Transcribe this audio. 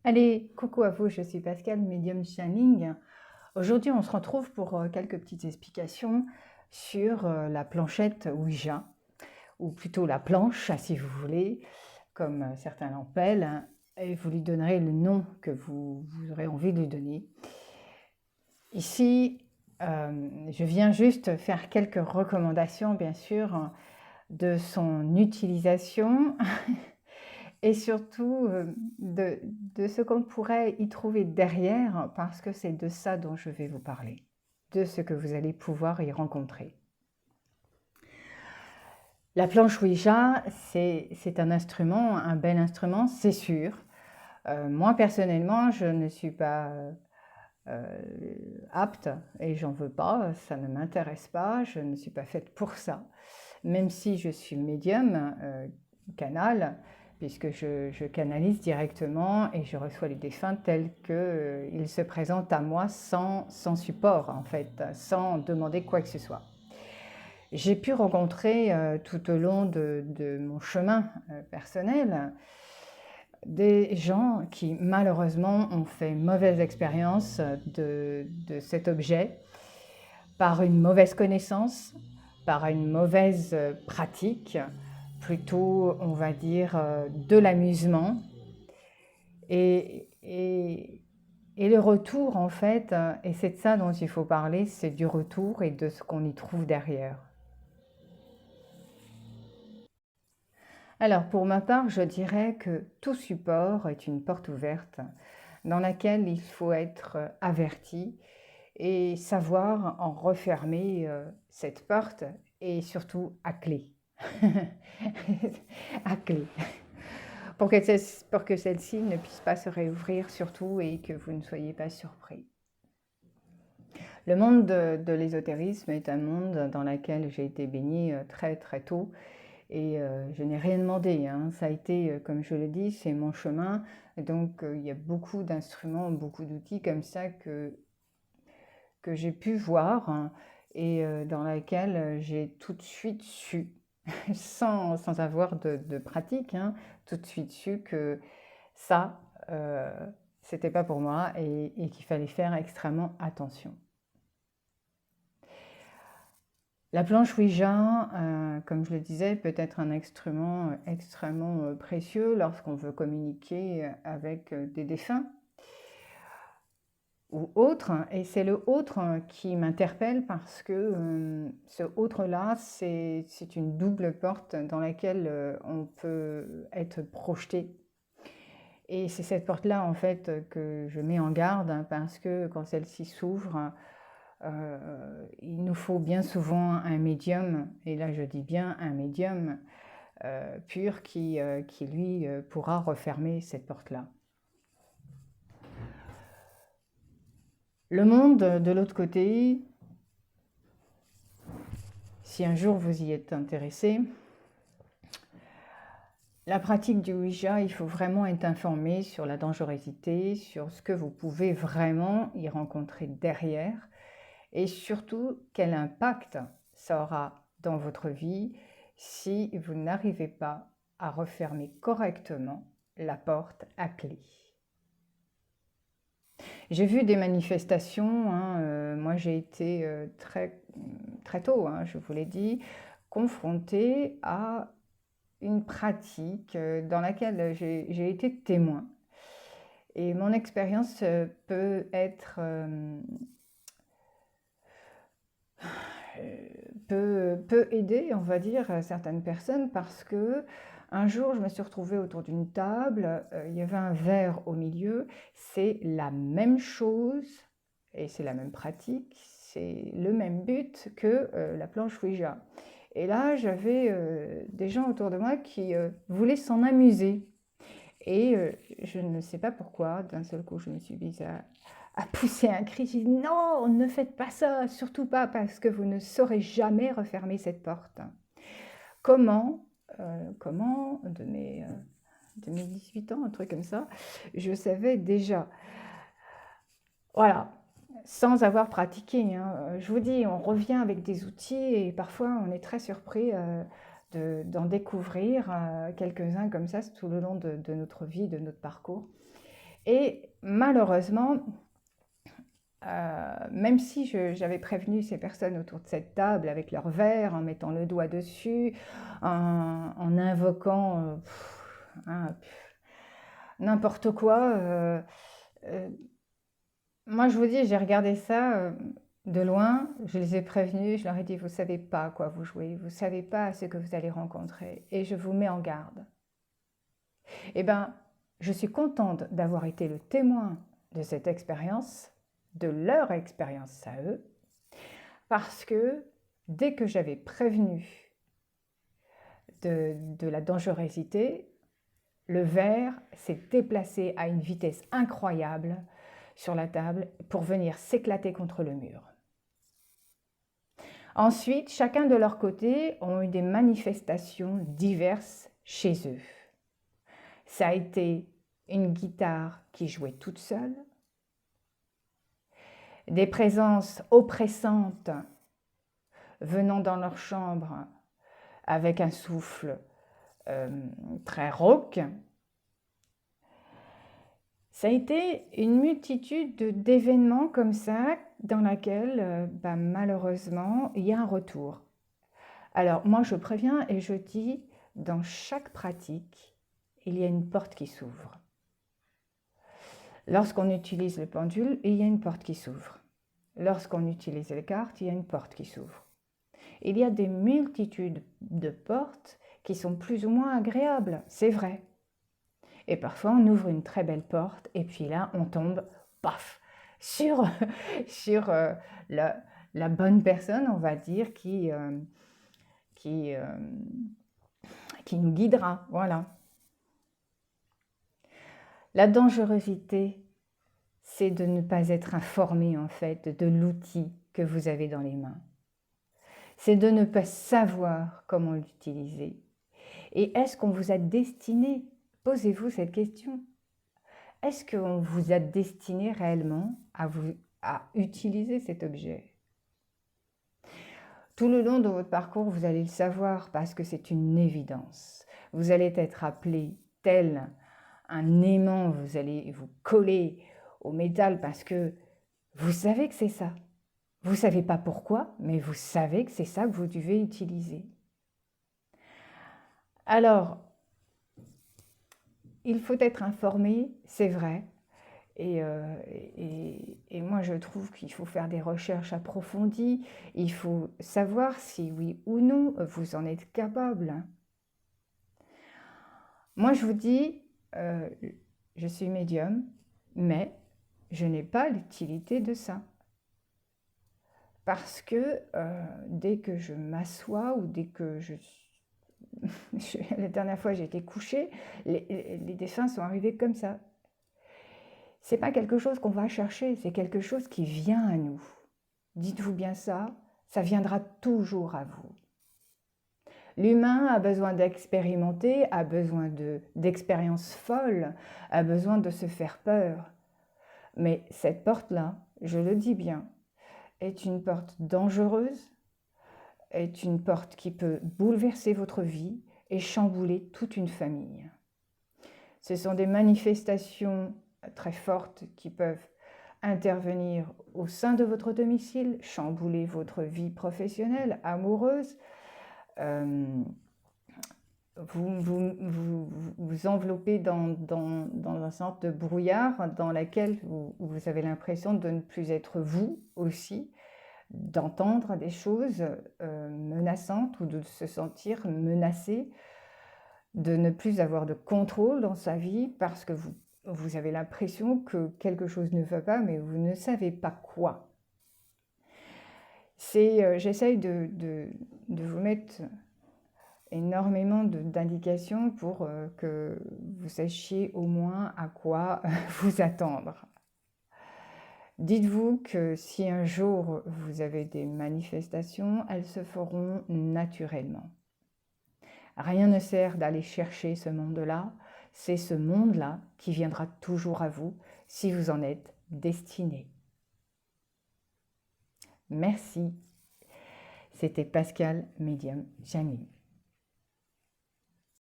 Allez, coucou à vous, je suis Pascal, médium channeling. Aujourd'hui, on se retrouve pour quelques petites explications sur la planchette Ouija, ou plutôt la planche, si vous voulez, comme certains l'appellent, hein, et vous lui donnerez le nom que vous aurez envie de lui donner. Ici, je viens juste faire quelques recommandations, bien sûr, de son utilisation et surtout de ce qu'on pourrait y trouver derrière, parce que c'est de ça dont je vais vous parler, de ce que vous allez pouvoir y rencontrer. La planche Ouija, c'est un instrument, un bel instrument, c'est sûr. Moi, personnellement, je ne suis pas apte et j'en veux pas, ça ne m'intéresse pas, je ne suis pas faite pour ça. Même si je suis médium, canal, puisque je canalise directement et je reçois les défunts tels qu'ils se présentent à moi sans support, en fait, sans demander quoi que ce soit. J'ai pu rencontrer tout au long de mon chemin personnel des gens qui malheureusement ont fait mauvaise expérience de cet objet par une mauvaise connaissance, par une mauvaise pratique, plutôt on va dire de l'amusement. Et le retour en fait, et c'est de ça dont il faut parler, c'est du retour et de ce qu'on y trouve derrière. Alors pour ma part, je dirais que tout support est une porte ouverte dans laquelle il faut être averti et savoir en refermer cette porte et surtout à clé. À clé. Pour que celle-ci ne puisse pas se réouvrir surtout et que vous ne soyez pas surpris. Le monde de l'ésotérisme est un monde dans lequel j'ai été baignée très très tôt et je n'ai rien demandé, hein. Ça a été, comme je le dis, c'est mon chemin. Donc il y a beaucoup d'instruments, beaucoup d'outils comme ça que j'ai pu voir, hein, et dans laquelle j'ai tout de suite su, sans avoir de pratique, hein, tout de suite su que ça, c'était pas pour moi et qu'il fallait faire extrêmement attention. La planche Ouija, comme je le disais, peut être un instrument extrêmement précieux lorsqu'on veut communiquer avec des défunts ou autres. Et c'est le autre qui m'interpelle parce que ce autre-là, c'est une double porte dans laquelle on peut être projeté. Et c'est cette porte-là, en fait, que je mets en garde, hein, parce que quand celle-ci s'ouvre, il nous faut bien souvent un médium, et là je dis bien un médium pur qui lui pourra refermer cette porte-là. Le monde de l'autre côté, si un jour vous y êtes intéressé, la pratique du Ouija, il faut vraiment être informé sur la dangerosité, sur ce que vous pouvez vraiment y rencontrer derrière et surtout quel impact ça aura dans votre vie si vous n'arrivez pas à refermer correctement la porte à clé. J'ai vu des manifestations, hein, moi j'ai été très tôt, hein, je vous l'ai dit, confrontée à une pratique dans laquelle j'ai été témoin. Et mon expérience peut aider, on va dire, certaines personnes parce que un jour, je me suis retrouvée autour d'une table, il y avait un verre au milieu, c'est la même chose et c'est la même pratique, c'est le même but que la planche Ouija. Et là, j'avais des gens autour de moi qui voulaient s'en amuser. Et je ne sais pas pourquoi, d'un seul coup, je me suis mise à pousser un cri. J'ai dit non, ne faites pas ça, surtout pas, parce que vous ne saurez jamais refermer cette porte. Comment, de mes 18 ans, un truc comme ça, je savais déjà. Voilà, sans avoir pratiqué, hein. Je vous dis, on revient avec des outils et parfois on est très surpris d'en découvrir quelques-uns comme ça tout le long de notre vie, de notre parcours. Et malheureusement, même si j'avais prévenu ces personnes autour de cette table avec leur verre, en mettant le doigt dessus, en invoquant n'importe quoi, moi je vous dis, j'ai regardé ça de loin, je les ai prévenus, je leur ai dit, vous ne savez pas à quoi vous jouez, vous ne savez pas ce que vous allez rencontrer, et je vous mets en garde. Eh bien, je suis contente d'avoir été le témoin de cette expérience, de leur expérience à eux, parce que dès que j'avais prévenu de la dangerosité, le verre s'est déplacé à une vitesse incroyable sur la table pour venir s'éclater contre le mur. Ensuite, chacun de leur côté ont eu des manifestations diverses chez eux. Ça a été une guitare qui jouait toute seule, des présences oppressantes venant dans leur chambre avec un souffle très rauque. Ça a été une multitude d'événements comme ça dans laquelle malheureusement il y a un retour. Alors moi je préviens et je dis, dans chaque pratique, il y a une porte qui s'ouvre. Lorsqu'on utilise le pendule, il y a une porte qui s'ouvre. Lorsqu'on utilise les cartes, il y a une porte qui s'ouvre. Il y a des multitudes de portes qui sont plus ou moins agréables, c'est vrai. Et parfois, on ouvre une très belle porte et puis là, on tombe, paf, sur la bonne personne, on va dire, qui nous guidera. Voilà. La dangerosité, c'est de ne pas être informé, en fait, de l'outil que vous avez dans les mains. C'est de ne pas savoir comment l'utiliser. Et est-ce qu'on vous a destiné? Posez-vous cette question. Est-ce qu'on vous a destiné réellement à utiliser cet objet? Tout le long de votre parcours, vous allez le savoir parce que c'est une évidence. Vous allez être appelé tel un aimant, vous allez vous coller au métal parce que vous savez que c'est ça. Vous ne savez pas pourquoi, mais vous savez que c'est ça que vous devez utiliser. Alors, il faut être informé, c'est vrai. Et moi, je trouve qu'il faut faire des recherches approfondies. Il faut savoir si oui ou non vous en êtes capable. Moi, je vous dis, je suis médium, mais je n'ai pas l'utilité de ça. Parce que dès que je m'assois ou dès que la dernière fois j'ai été couchée, les dessins sont arrivés comme ça. C'est pas quelque chose qu'on va chercher, c'est quelque chose qui vient à nous. Dites-vous bien ça viendra toujours à vous. L'humain a besoin d'expérimenter, a besoin d'expériences folles, a besoin de se faire peur. Mais cette porte-là, je le dis bien, est une porte dangereuse, est une porte qui peut bouleverser votre vie et chambouler toute une famille. Ce sont des manifestations très fortes qui peuvent intervenir au sein de votre domicile, chambouler votre vie professionnelle, amoureuse, vous envelopper dans une sorte de brouillard dans laquelle vous avez l'impression de ne plus être vous aussi, d'entendre des choses menaçantes ou de se sentir menacé, de ne plus avoir de contrôle dans sa vie parce que vous avez l'impression que quelque chose ne va pas, mais vous ne savez pas quoi. J'essaye de vous mettre énormément d'indications pour que vous sachiez au moins à quoi vous attendre. Dites-vous que si un jour vous avez des manifestations, elles se feront naturellement. Rien ne sert d'aller chercher ce monde-là, c'est ce monde-là qui viendra toujours à vous si vous en êtes destiné. Merci. C'était Pascal Médium Jamy.